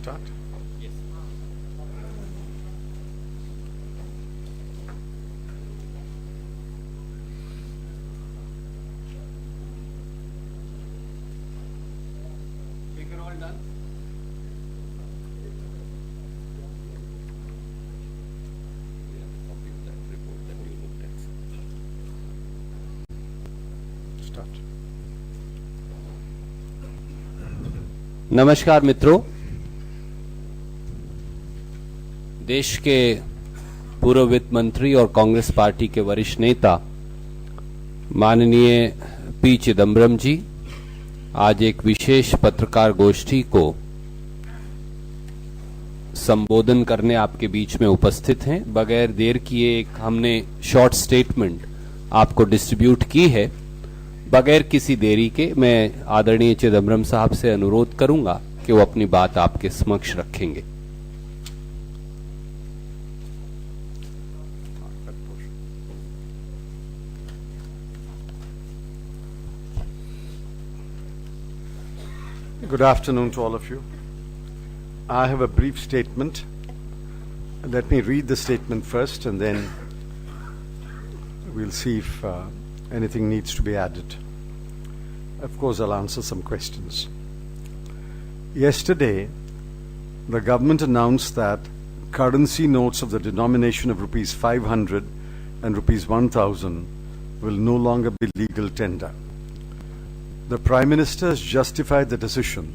start? Yes. Speaker all done? Start. नमस्कार मित्रों, देश के पूर्व वित्त मंत्री और कांग्रेस पार्टी के वरिष्ठ नेता माननीय पी चिदम्बरम जी आज एक विशेष पत्रकार गोष्ठी को संबोधन करने आपके बीच में उपस्थित हैं। बगैर देर किए एक हमने शॉर्ट स्टेटमेंट आपको डिस्ट्रीब्यूट की है। बगैर किसी देरी के मैं आदरणीय चिदम्बरम साहब से अनुरोध करूंगा कि वो अपनी बात आपके समक्ष रखेंगे। Good afternoon to all of you. I have a brief statement. Let me read the statement first and then we'll see if anything needs to be added. Of course, I'll answer some questions. Yesterday, the government announced that currency notes of the denomination of rupees 500 and rupees 1000 will no longer be legal tender. The Prime Minister has justified the decision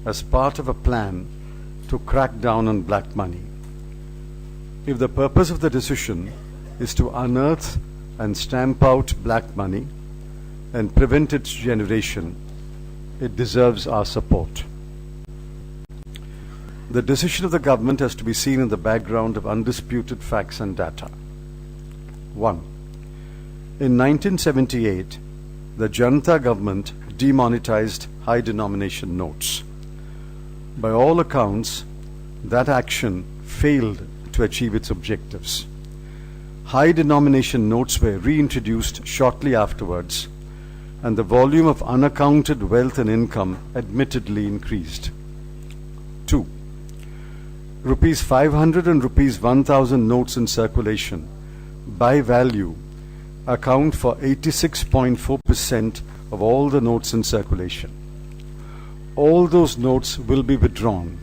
as part of a plan to crack down on black money. If the purpose of the decision is to unearth and stamp out black money and prevent its generation, it deserves our support. The decision of the government has to be seen in the background of undisputed facts and data. 1. In 1978, the Janata government demonetized high denomination notes. By all accounts, that action failed to achieve its objectives. High denomination notes were reintroduced shortly afterwards, and the volume of unaccounted wealth and income admittedly increased. 2. Rupees 500 and rupees 1000 notes in circulation by value account for 86.4% of all the notes in circulation. All those notes will be withdrawn.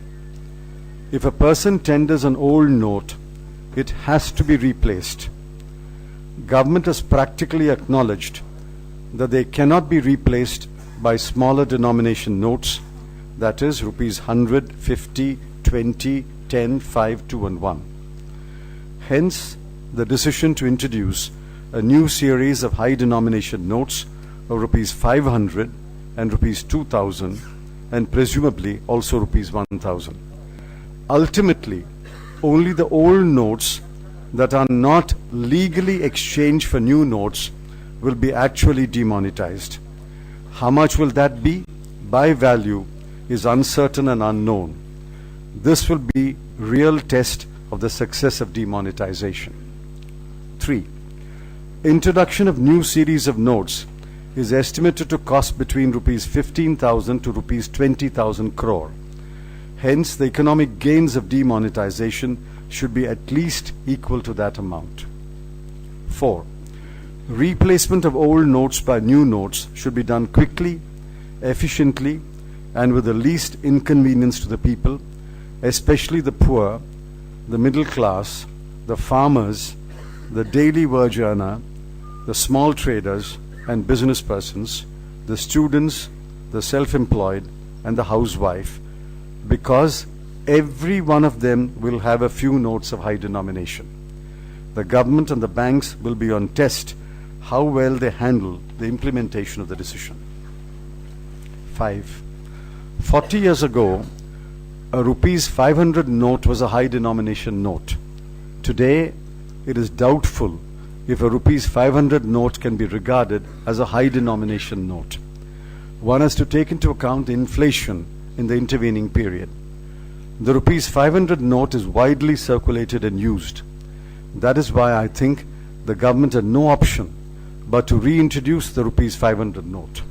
If a person tenders an old note, it has to be replaced. Government has practically acknowledged that they cannot be replaced by smaller denomination notes, that is rupees 100, 50, 20, 10, 5, 2 and 1. Hence, the decision to introduce a new series of high denomination notes of rupees 500 and rupees 2000 and presumably also rupees 1000. Ultimately, only the old notes that are not legally exchanged for new notes will be actually demonetized. How much will that be? By value is uncertain and unknown. This will be real test of the success of demonetization. 3. Introduction of new series of notes is estimated to cost between rupees 15,000 to rupees 20,000 crore. Hence, the economic gains of demonetization should be at least equal to that amount. 4. Replacement of old notes by new notes should be done quickly, efficiently, and with the least inconvenience to the people, especially the poor, the middle class, the farmers, the daily wage earner, the small traders and business persons, the students, the self-employed, and the housewife, because every one of them will have a few notes of high denomination. The government and the banks will be on test how well they handle the implementation of the decision. 5. 40 years ago, a rupees 500 note was a high denomination note. Today, it is doubtful if a rupees 500 note can be regarded as a high denomination note. One has to take into account the inflation in the intervening period. The rupees 500 note is widely circulated and used. That is why I think the government had no option but to reintroduce the rupees 500 note.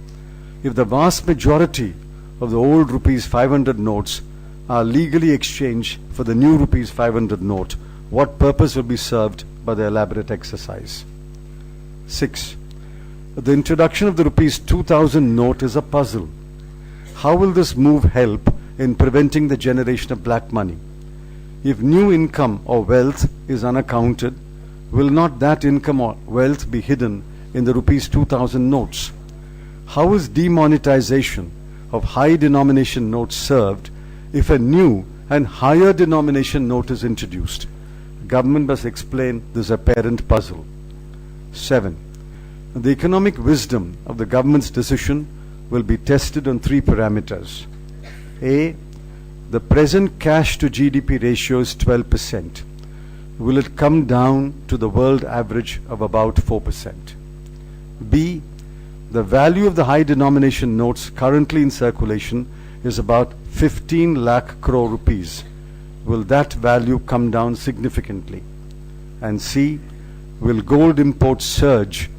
If the vast majority of the old rupees 500 notes are legally exchanged for the new rupees 500 note, what purpose will be served by the elaborate exercise? 6. The introduction of the rupees 2000 note is a puzzle. How will this move help in preventing the generation of black money? If new income or wealth is unaccounted, will not that income or wealth be hidden in the rupees 2000 notes? How is demonetization of high denomination notes served if a new and higher denomination note is introduced? Government must explain this apparent puzzle. 7. The economic wisdom of the government's decision will be tested on 3 parameters. A. The present cash to GDP ratio is 12%. Will it come down to the world average of about 4%? B. The value of the high denomination notes currently in circulation is about 15 lakh crore rupees. Will that value come down significantly? And C. Will gold imports surge,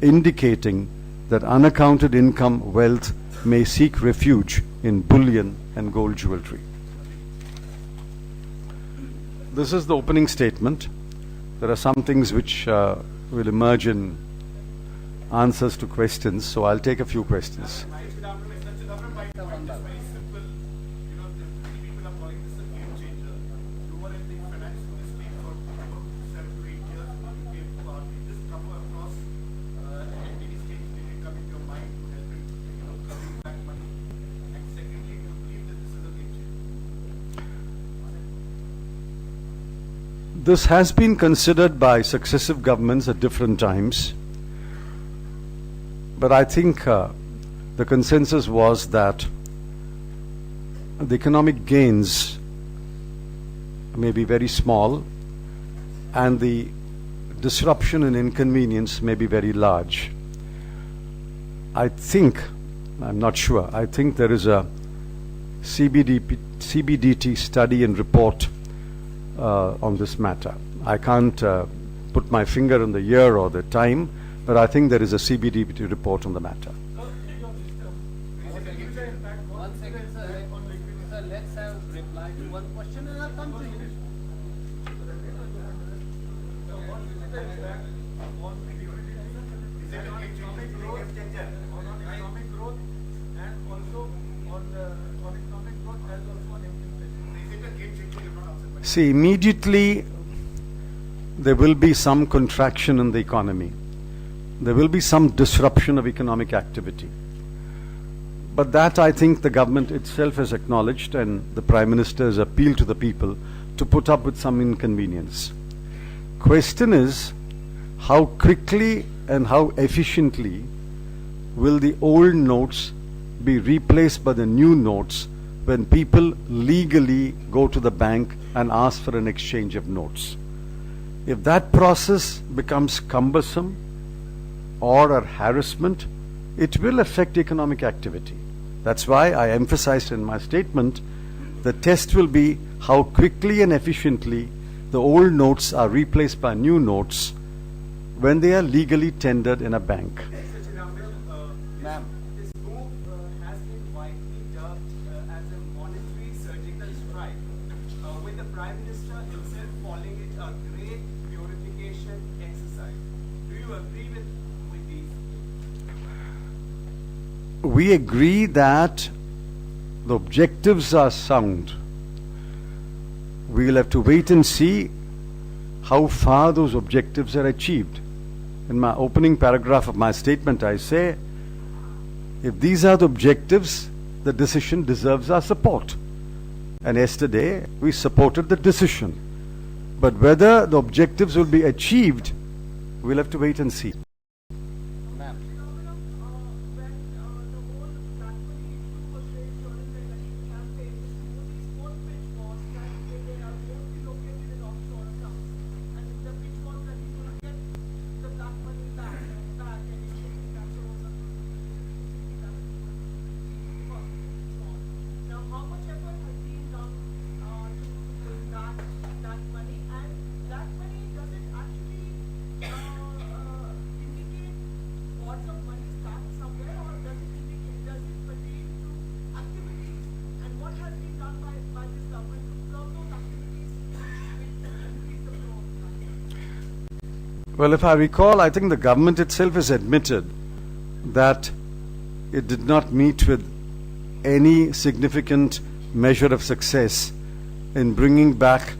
indicating that unaccounted income wealth may seek refuge in bullion and gold jewelry? This is the opening statement. There are some things which will emerge in answers to questions, so I'll take a few questions. Chidambaram, my point is very simple. You know, many people are calling this a game changer. You were in the finance industry for 7 to 8 years. You came did this come across at any stage? Did it come into your mind to help in, curbing black money? And secondly, do you believe that this is a game changer? This has been considered by successive governments at different times. But I think the consensus was that the economic gains may be very small and the disruption and inconvenience may be very large. I think, I'm not sure, I think there is a CBDT study and report on this matter. I can't put my finger on the year or the time, but I think there is a CBDT report on the matter. One second, sir. Sir, let's have reply to one question and I'll come to you. Is it a game changer? On economic growth and also on economic growth as also on inflation. Is it a game changer? You're not answering my question. See, immediately there will be some contraction in the economy. There will be some disruption of economic activity. But that I think the government itself has acknowledged, and the Prime Minister has appealed to the people to put up with some inconvenience. Question is, how quickly and how efficiently will the old notes be replaced by the new notes when people legally go to the bank and ask for an exchange of notes? If that process becomes cumbersome or a harassment, it will affect economic activity. That's why I emphasized in my statement, the test will be how quickly and efficiently the old notes are replaced by new notes when they are legally tendered in a bank. Mr. Chidambaram, Ma'am. this move has been widely dubbed as a monetary surgical strike, with the Prime Minister himself calling it a great purification exercise. Do you agree with these? We agree that the objectives are sound. We'll have to wait and see how far those objectives are achieved. In my opening paragraph of my statement, I say, if these are the objectives, the decision deserves our support. And yesterday, we supported the decision. But whether the objectives will be achieved, we'll have to wait and see. Ma'am. When the whole black money issue was raised during the election campaign, Mr. Modi's own pitch was that they are mostly located in offshore accounts. And the pitch was that he will get the black money back and he should be captured on Now, how much effort has been done to bring back that money? And that money, does it actually Well, if I recall, I think the government itself has admitted that it did not meet with any significant measure of success in bringing back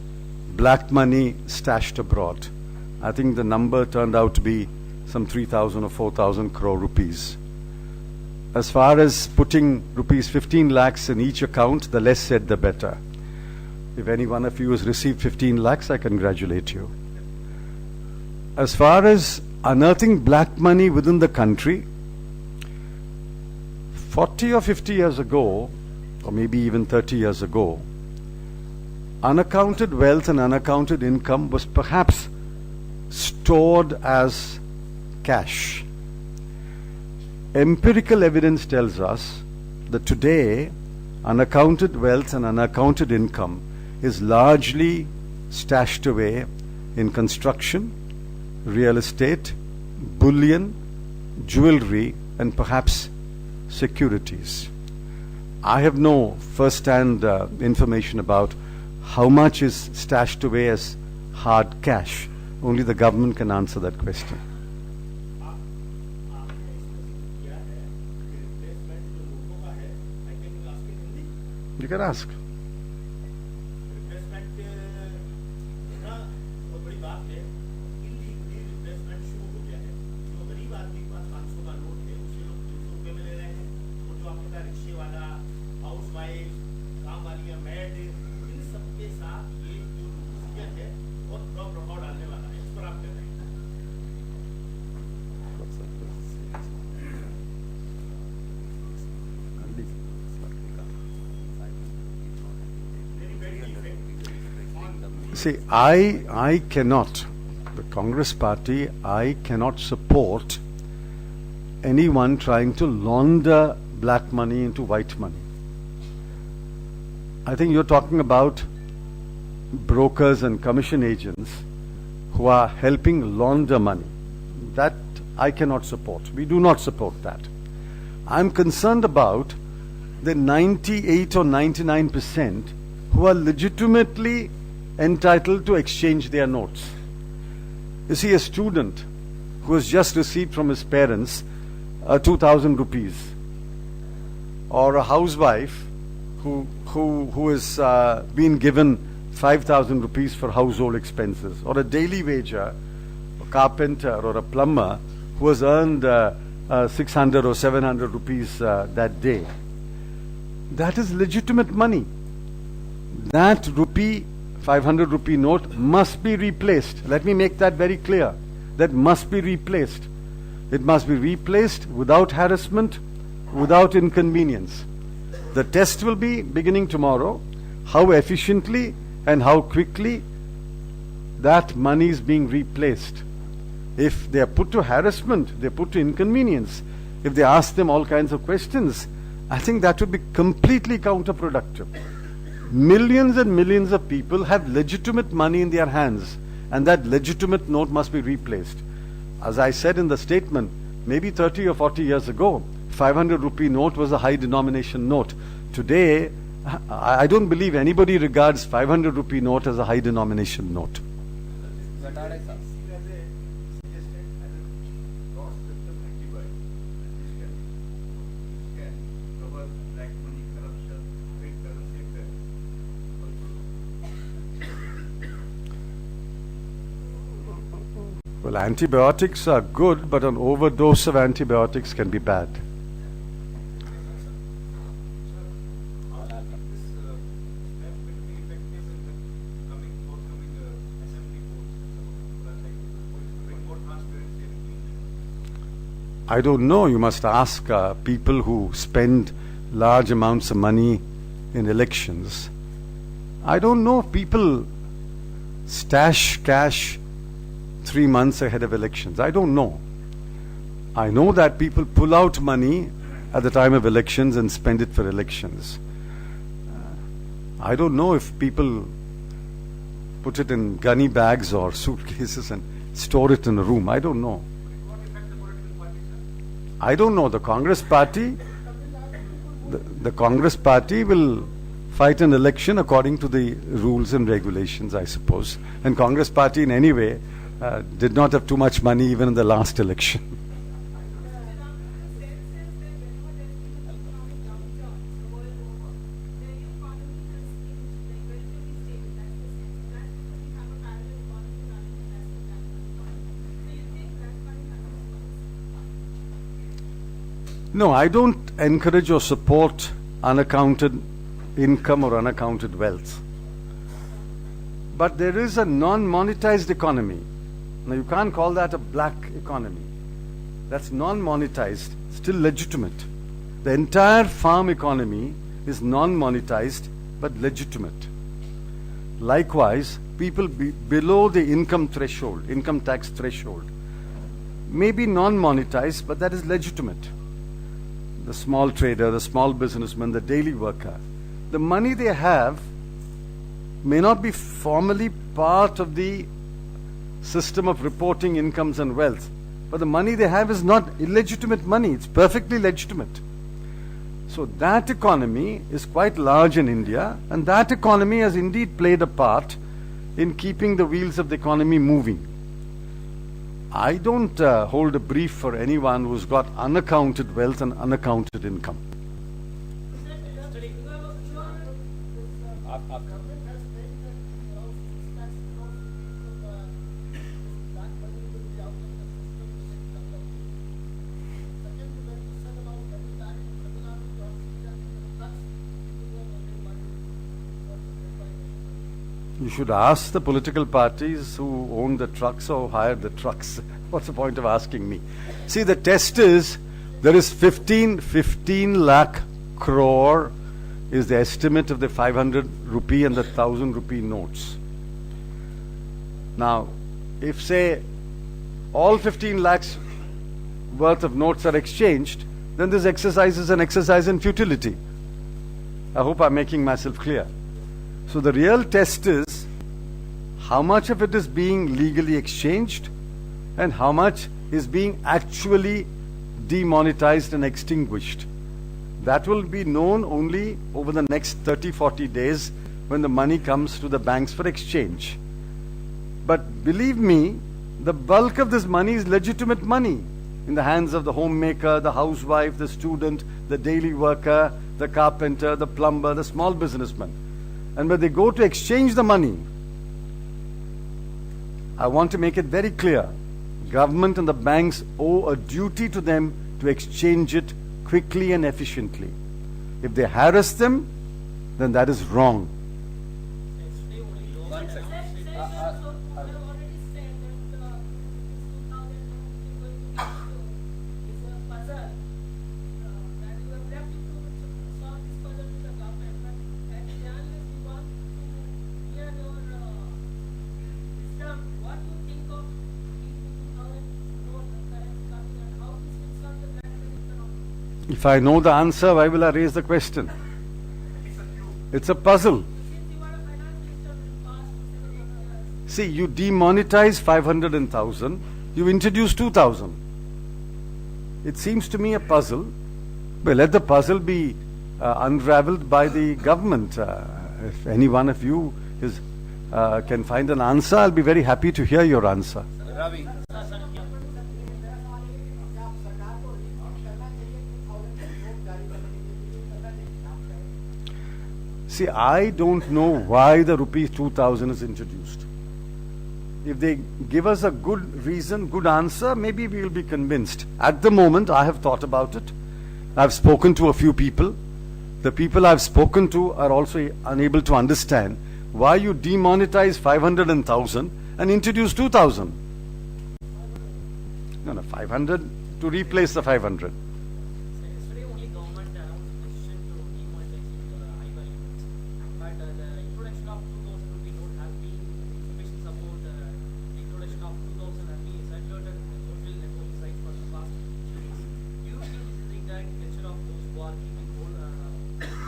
black money stashed abroad. I think the number turned out to be some 3,000 or 4,000 crore rupees. As far as putting rupees 15 lakhs in each account, the less said the better. If any one of you has received 15 lakhs, I congratulate you. As far as unearthing black money within the country, 40 or 50 years ago, or maybe even 30 years ago, unaccounted wealth and unaccounted income was perhaps stored as cash. Empirical evidence tells us that today unaccounted wealth and unaccounted income is largely stashed away in construction, real estate, bullion, jewelry, and perhaps securities. I have no first-hand information about how much is stashed away as hard cash. Only the government can answer that question. You can ask. See, I cannot, the Congress party, I cannot support anyone trying to launder black money into white money. I think you're talking about brokers and commission agents who are helping launder money. That I cannot support. We do not support that. I'm concerned about the 98 or 99% who are legitimately entitled to exchange their notes. You see, a student who has just received from his parents 2,000 rupees, or a housewife who has been given 5,000 rupees for household expenses, or a daily wager, a carpenter or a plumber who has earned 600 or 700 rupees that day. That is legitimate money. That rupee, 500 rupee note must be replaced. Let me make that very clear. That must be replaced. It must be replaced without harassment, without inconvenience. The test will be beginning tomorrow, how efficiently and how quickly that money is being replaced. If they are put to harassment, they are put to inconvenience, if they ask them all kinds of questions, I think that would be completely counterproductive. Millions and millions of people have legitimate money in their hands, and that legitimate note must be replaced. As I said in the statement, maybe 30 or 40 years ago, 500 rupee note was a high denomination note. Today, I don't believe anybody regards 500 rupee note as a high denomination note. Well, antibiotics are good, but an overdose of antibiotics can be bad. I don't know. You must ask people who spend large amounts of money in elections. I don't know if people stash cash 3 months ahead of elections. I don't know. I know that people pull out money at the time of elections and spend it for elections. I don't know if people put it in gunny bags or suitcases and store it in a room. I don't know. I don't know. The Congress party, the Congress party will fight an election according to the rules and regulations, I suppose. And Congress party in any way did not have too much money even in the last election. No, I don't encourage or support unaccounted income or unaccounted wealth. But there is a non-monetized economy. Now, you can't call that a black economy. That's non-monetized, still legitimate. The entire farm economy is non-monetized but legitimate. Likewise, people below the income threshold, income tax threshold, may be non-monetized, but that is legitimate. The small trader, the small businessman, the daily worker. The money they have may not be formally part of the system of reporting incomes and wealth, but the money they have is not illegitimate money, it's perfectly legitimate. So that economy is quite large in India, and that economy has indeed played a part in keeping the wheels of the economy moving. I don't hold a brief for anyone who's got unaccounted wealth and unaccounted income. You should ask the political parties who own the trucks or hired the trucks. What's the point of asking me? See, the test is, there is 15 lakh crore is the estimate of the 500 rupee and the 1000 rupee notes. Now, if say all 15 lakhs worth of notes are exchanged, then this exercise is an exercise in futility. I hope I'm making myself clear. So the real test is how much of it is being legally exchanged and how much is being actually demonetized and extinguished. That will be known only over the next 30-40 days when the money comes to the banks for exchange. But believe me, the bulk of this money is legitimate money in the hands of the homemaker, the housewife, the student, the daily worker, the carpenter, the plumber, the small businessman. And when they go to exchange the money, I want to make it very clear, government and the banks owe a duty to them to exchange it quickly and efficiently. If they harass them, then that is wrong. If I know the answer, why will I raise the question? It's a puzzle. See, you demonetize 500 and 1000, you introduce 2000. It seems to me a puzzle, but let the puzzle be unraveled by the government. If any one of you can find an answer, I'll be very happy to hear your answer. Ravi. See, I don't know why the rupee 2000 is introduced. If they give us a good reason, good answer, maybe we will be convinced. At the moment, I have thought about it. I've spoken to a few people. The people I've spoken to are also unable to understand why you demonetize 500 and 1000 and introduce 2000. No, 500 to replace the 500. Yesterday only government announced decision to demonetizing high value notes, but the introduction of 2000 rupee note has been insufficient support. The introduction of 2000 has been circulated in the social networking sites for the past 2 weeks. Do you think this is the indirect nature of those who are keeping whole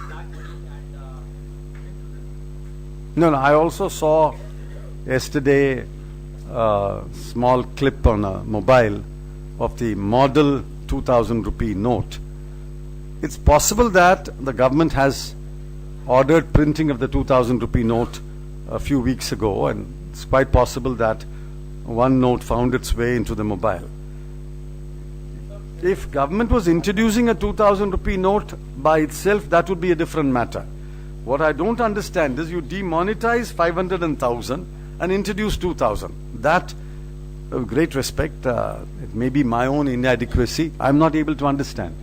black money and No, I also saw yesterday a small clip on a mobile of the model 2000 rupee note. It's possible that the government has ordered printing of the 2000 rupee note a few weeks ago, and it's quite possible that one note found its way into the mobile. If government was introducing a 2,000 rupee note by itself, that would be a different matter. What I don't understand is you demonetize 500 and 1,000 and introduce 2,000. That, with great respect, it may be my own inadequacy. I'm not able to understand.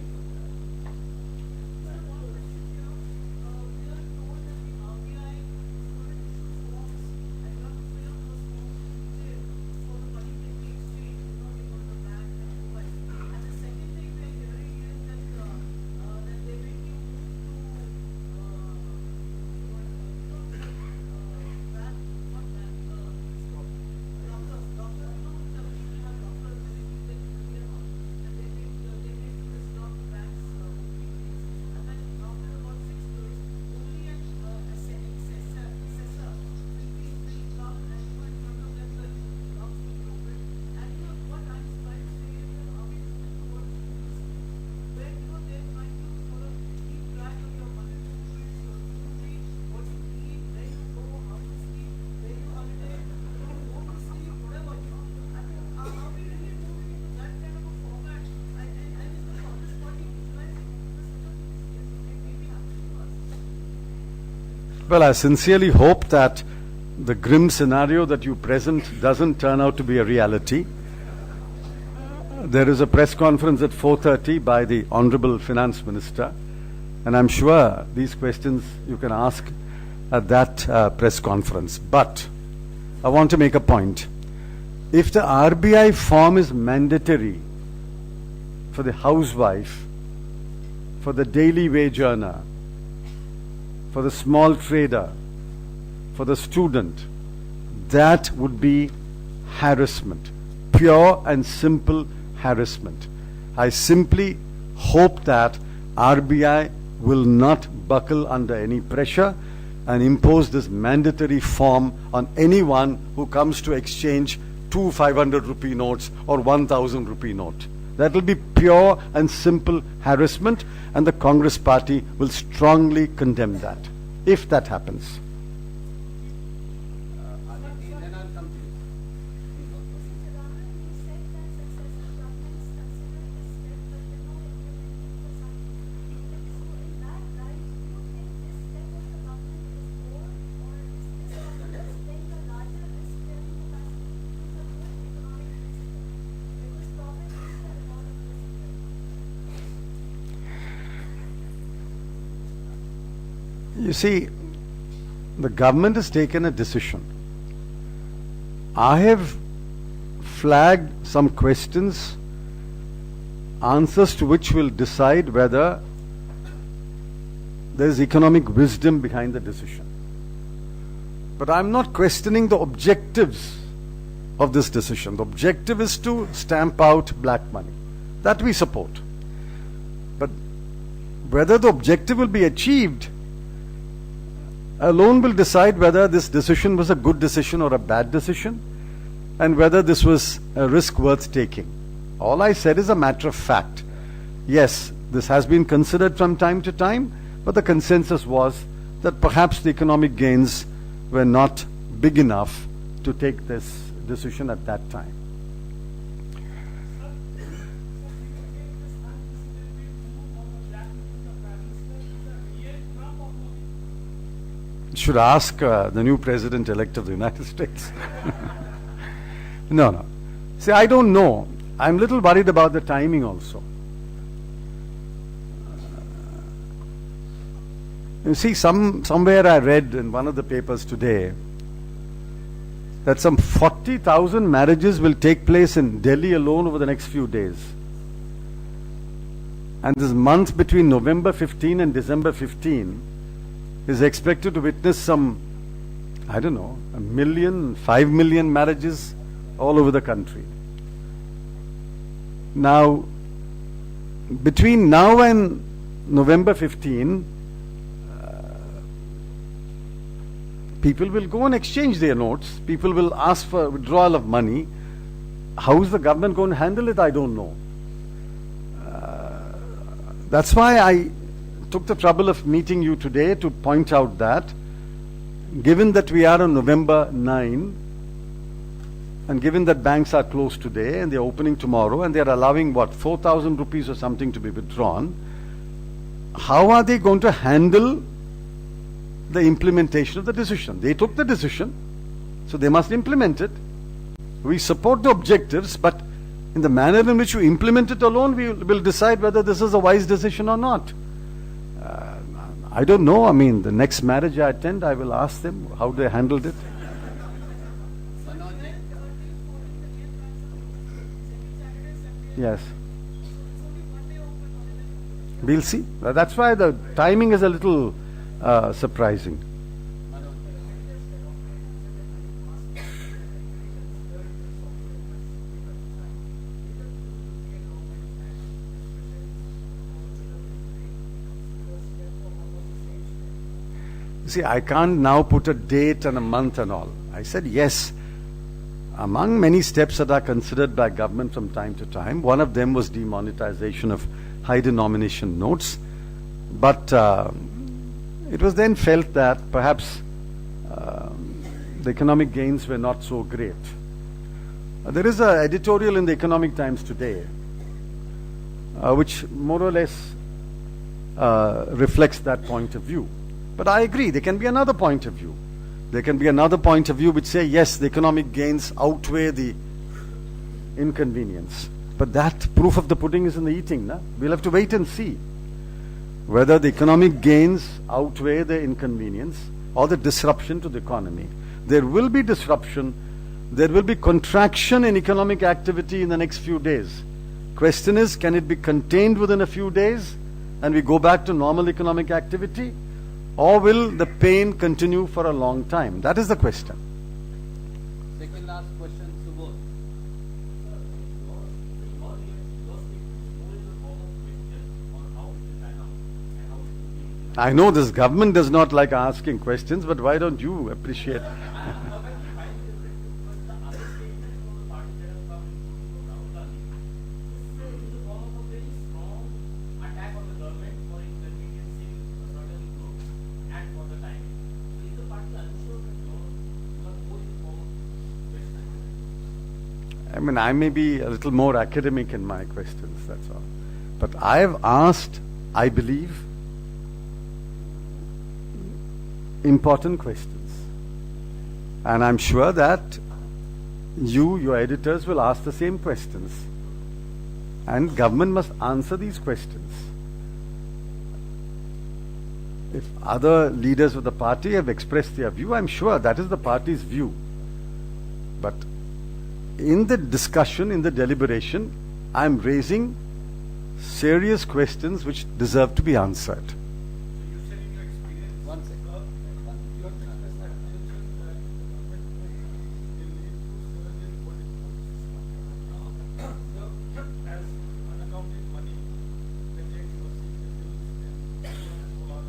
Well, I sincerely hope that the grim scenario that you present doesn't turn out to be a reality. There is a press conference at 4:30 by the Honorable Finance Minister, and I'm sure these questions you can ask at that press conference. But I want to make a point. If the RBI form is mandatory for the housewife, for the daily wage earner, for the small trader, for the student, that would be harassment, pure and simple harassment. I simply hope that RBI will not buckle under any pressure and impose this mandatory form on anyone who comes to exchange two 500 rupee notes or 1,000 rupee note. That will be pure and simple harassment, and the Congress party will strongly condemn that, if that happens. Then I'll come to you. You see, the government has taken a decision. I have flagged some questions, answers to which will decide whether there is economic wisdom behind the decision. But I'm not questioning the objectives of this decision. The objective is to stamp out black money. That we support. But whether the objective will be achieved alone will decide whether this decision was a good decision or a bad decision, and whether this was a risk worth taking. All I said is a matter of fact. Yes, this has been considered from time to time, but the consensus was that perhaps the economic gains were not big enough to take this decision at that time. Should ask the new president-elect of the United States. No. See, I don't know. I'm a little worried about the timing also. You see, somewhere I read in one of the papers today that some 40,000 marriages will take place in Delhi alone over the next few days. And this month between November 15 and December 15 is expected to witness some, I don't know, 1 million, 5 million marriages all over the country. Now, between now and November 15, people will go and exchange their notes. People will ask for withdrawal of money. How is the government going to handle it? I don't know. That's why I took the trouble of meeting you today to point out that, given that we are on November 9, And given that banks are closed today and they're opening tomorrow and they're allowing, what, 4,000 rupees or something to be withdrawn, how are they going to handle the implementation of the decision? They took the decision, so they must implement it. We support the objectives, but in the manner in which you implement it alone, we will decide whether this is a wise decision or not. I don't know. I mean, the next marriage I attend, I will ask them how they handled it. Yes. We'll see. That's why the timing is a little surprising. See, I can't now put a date and a month and all. I said yes. Among many steps that are considered by government from time to time, one of them was demonetization of high denomination notes. But it was then felt that perhaps the economic gains were not so great. There is an editorial in the Economic Times today which more or less reflects that point of view. But I agree, there can be another point of view. There can be another point of view which say, yes, the economic gains outweigh the inconvenience. But that proof of the pudding is in the eating. Na? We'll have to wait and see whether the economic gains outweigh the inconvenience or the disruption to the economy. There will be disruption. There will be contraction in economic activity in the next few days. Question is, can it be contained within a few days and we go back to normal economic activity? Or will the pain continue for a long time? That is the question. Second last question, Subodh. I know this government does not like asking questions, but why don't you appreciate? I mean, I may be a little more academic in my questions, that's all. But I have asked, I believe, important questions. And I'm sure that you, your editors, will ask the same questions. And government must answer these questions. If other leaders of the party have expressed their view, I'm sure that is the party's view. But in the discussion, in the deliberation, I'm raising serious questions which deserve to be answered. So you said in your experience, One second. you have witnessed that tension that government will lead to surge in political system. So, as unaccounted money, they take proceeds or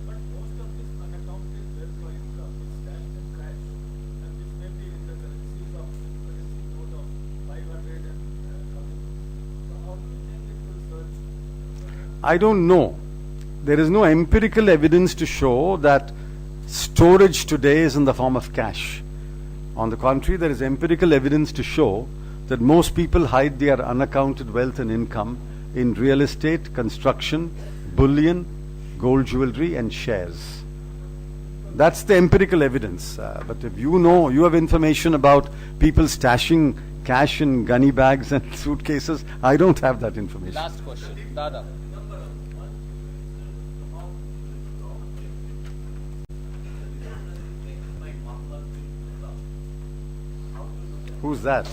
but most of this unaccounted wealth or income is stashed in cash, and which may be in the currency note of 500 and 1,000. So how do you think it will surge? I don't know. There is no empirical evidence to show that storage today is in the form of cash. On the contrary, there is empirical evidence to show that most people hide their unaccounted wealth and income in real estate, construction, bullion, gold jewelry and shares. That's the empirical evidence. But if you know, you have information about people stashing cash in gunny bags and suitcases, I don't have that information. Last question, Dada. Who's that?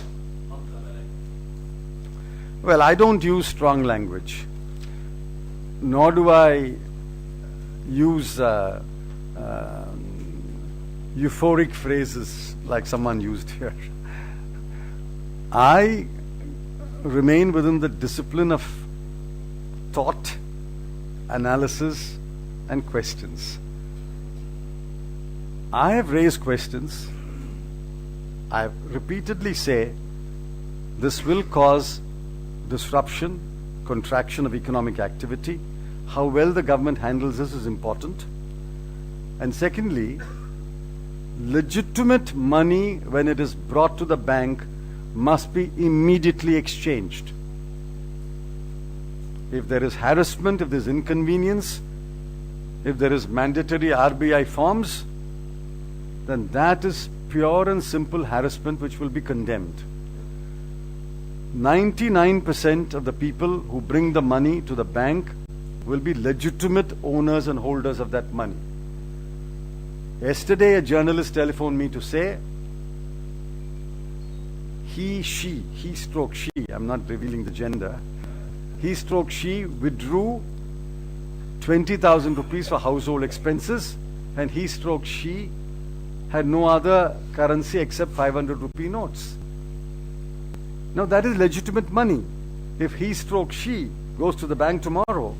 Well, I don't use strong language, nor do I use euphoric phrases like someone used here. I remain within the discipline of thought, analysis, and questions. I have raised questions. I repeatedly say this will cause disruption, contraction of economic activity. How well the government handles this is important. And secondly, legitimate money, when it is brought to the bank, must be immediately exchanged. If there is harassment, if there is inconvenience, if there is mandatory RBI forms, then that is pure and simple harassment which will be condemned. 99% of the people who bring the money to the bank will be legitimate owners and holders of that money. Yesterday, a journalist telephoned me to say, he stroke she, I'm not revealing the gender, he stroke she withdrew 20,000 rupees for household expenses, and he stroke she had no other currency except 500 rupee notes. Now that is legitimate money. If he stroke she goes to the bank tomorrow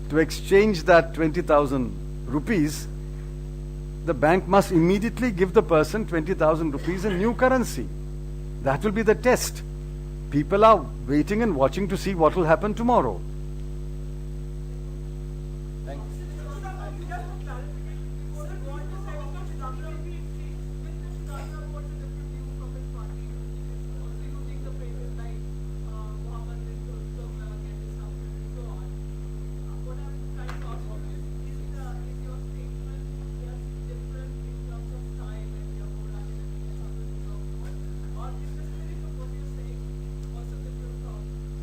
to exchange that 20,000 rupees, the bank must immediately give the person 20,000 rupees in new currency. That will be the test. People are waiting and watching to see what will happen tomorrow.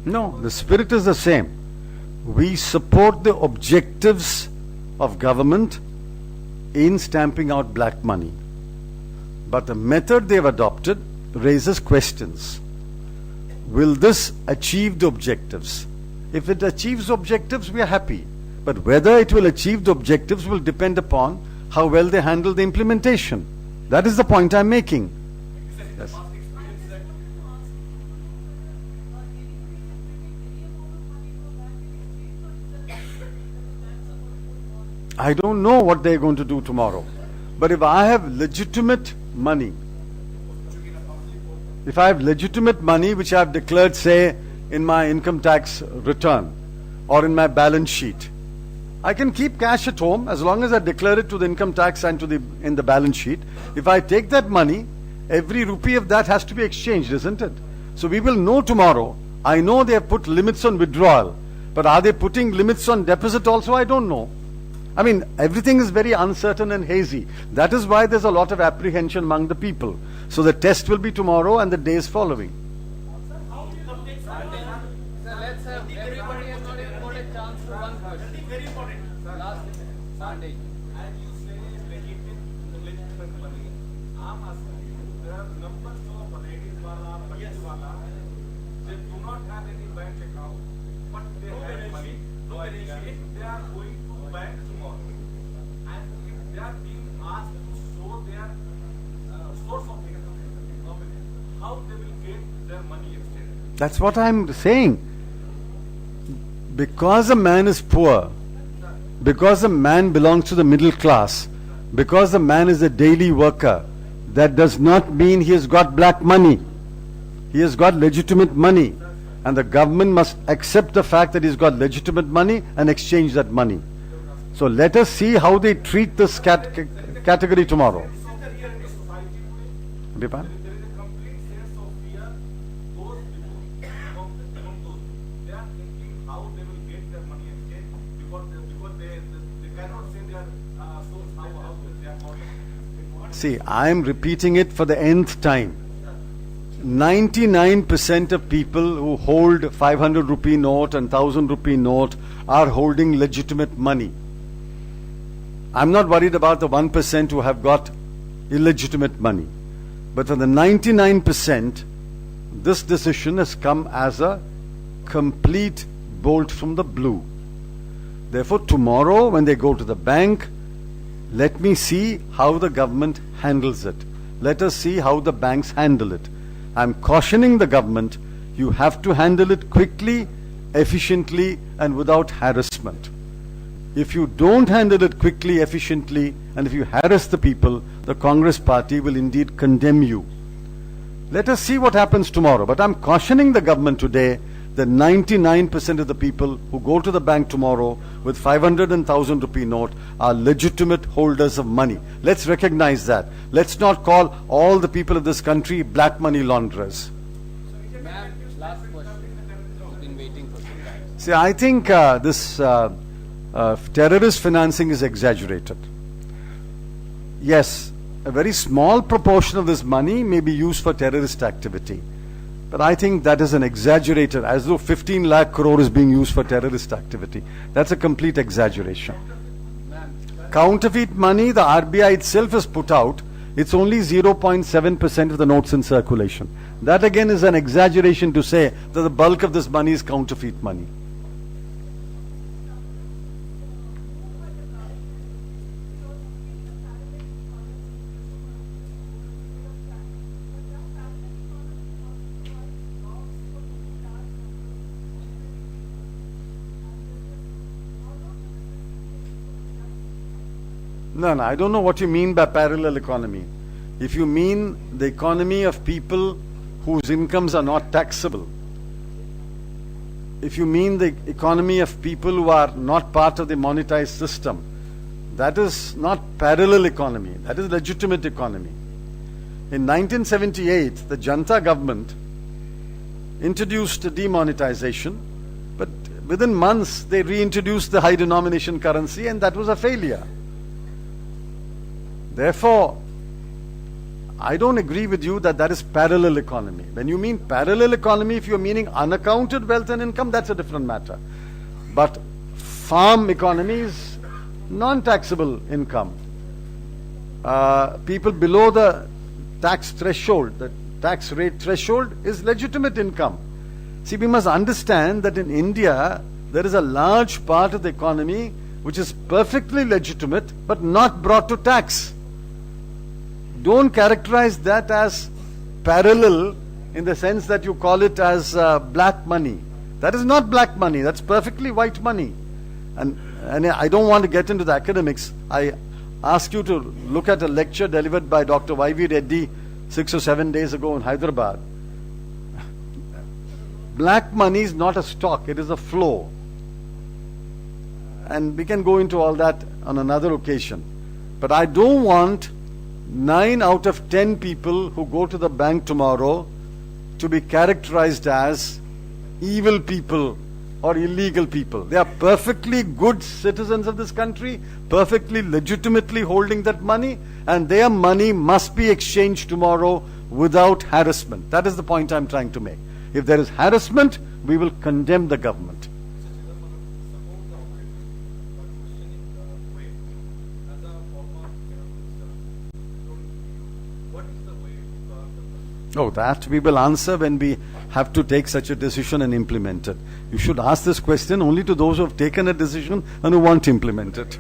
No, the spirit is the same. We support the objectives of government in stamping out black money. But the method they have adopted raises questions. Will this achieve the objectives? If it achieves objectives, we are happy. But whether it will achieve the objectives will depend upon how well they handle the implementation. That is the point I'm making. Yes. I don't know what they're going to do tomorrow. But if I have legitimate money, which I have declared, say, in my income tax return or in my balance sheet, I can keep cash at home as long as I declare it to the income tax and in the balance sheet. If I take that money, every rupee of that has to be exchanged, isn't it? So we will know tomorrow. I know they have put limits on withdrawal, but are they putting limits on deposit also? I don't know. I mean, everything is very uncertain and hazy. That is why there's a lot of apprehension among the people. So the test will be tomorrow and the days following. Sir, let's have everybody has not even got a chance to one question. Very important. Last Sunday. As you say, legitimate money. I'm asking you, there are numbers of ladies wala, budget wala. They do not have any bank account, but they have money. If they are going to bank tomorrow, and if they are being asked to show their source of income, how they will get their money exchange? That's what I'm saying. Because a man is poor, because a man belongs to the middle class, because a man is a daily worker, that does not mean he has got black money. He has got legitimate money. And the government must accept the fact that he's got legitimate money and exchange that money. So let us see how they treat this category tomorrow. Here in the society today, Bipan? there is a complete sense of fear. Those people, from those, they are thinking how they will get their money exchanged because they cannot send their source how they are not. See, I am repeating it for the nth time. 99% of people who hold 500 rupee note and 1000 rupee note are holding legitimate money. I'm not worried about the 1% who have got illegitimate money. But for the 99%, this decision has come as a complete bolt from the blue. Therefore, tomorrow when they go to the bank, let me see how the government handles it. Let us see how the banks handle it. I'm cautioning the government, you have to handle it quickly, efficiently, and without harassment. If you don't handle it quickly, efficiently, and if you harass the people, the Congress party will indeed condemn you. Let us see what happens tomorrow. But I'm cautioning the government today that 99% of the people who go to the bank tomorrow with 500 and 1,000 rupee note are legitimate holders of money. Let's recognize that. Let's not call all the people of this country black money launderers. Ma'am, last question. We've been waiting for some time. See, I think this terrorist financing is exaggerated. Yes, a very small proportion of this money may be used for terrorist activity. But I think that is an exaggerated, as though 15 lakh crore is being used for terrorist activity. That's a complete exaggeration. Counterfeit money, the RBI itself has put out, it's only 0.7% of the notes in circulation. That again is an exaggeration to say that the bulk of this money is counterfeit money. No, I don't know what you mean by parallel economy. If you mean the economy of people whose incomes are not taxable, if you mean the economy of people who are not part of the monetized system, that is not parallel economy, that is legitimate economy. In 1978, the Janta government introduced demonetization, but within months they reintroduced the high denomination currency, and that was a failure. Therefore, I don't agree with you that that is parallel economy. When you mean parallel economy, if you're meaning unaccounted wealth and income, that's a different matter. But farm economy is non-taxable income. People below the tax threshold, the tax rate threshold, is legitimate income. See, we must understand that in India, there is a large part of the economy which is perfectly legitimate but not brought to tax. Don't characterize that as parallel in the sense that you call it as black money. That is not black money, that's perfectly white money. And I don't want to get into the academics. I ask you to look at a lecture delivered by Dr. Y.V. Reddy 6 or 7 days ago in Hyderabad. Black money is not a stock, it is a flow. And we can go into all that on another occasion. But I don't want 9 out of 10 people who go to the bank tomorrow to be characterized as evil people or illegal people. They are perfectly good citizens of this country, perfectly legitimately holding that money, and their money must be exchanged tomorrow without harassment. That is the point I'm trying to make. If there is harassment, we will condemn the government. Oh, that we will answer when we have to take such a decision and implement it. You should ask this question only to those who have taken a decision and who want to implement it.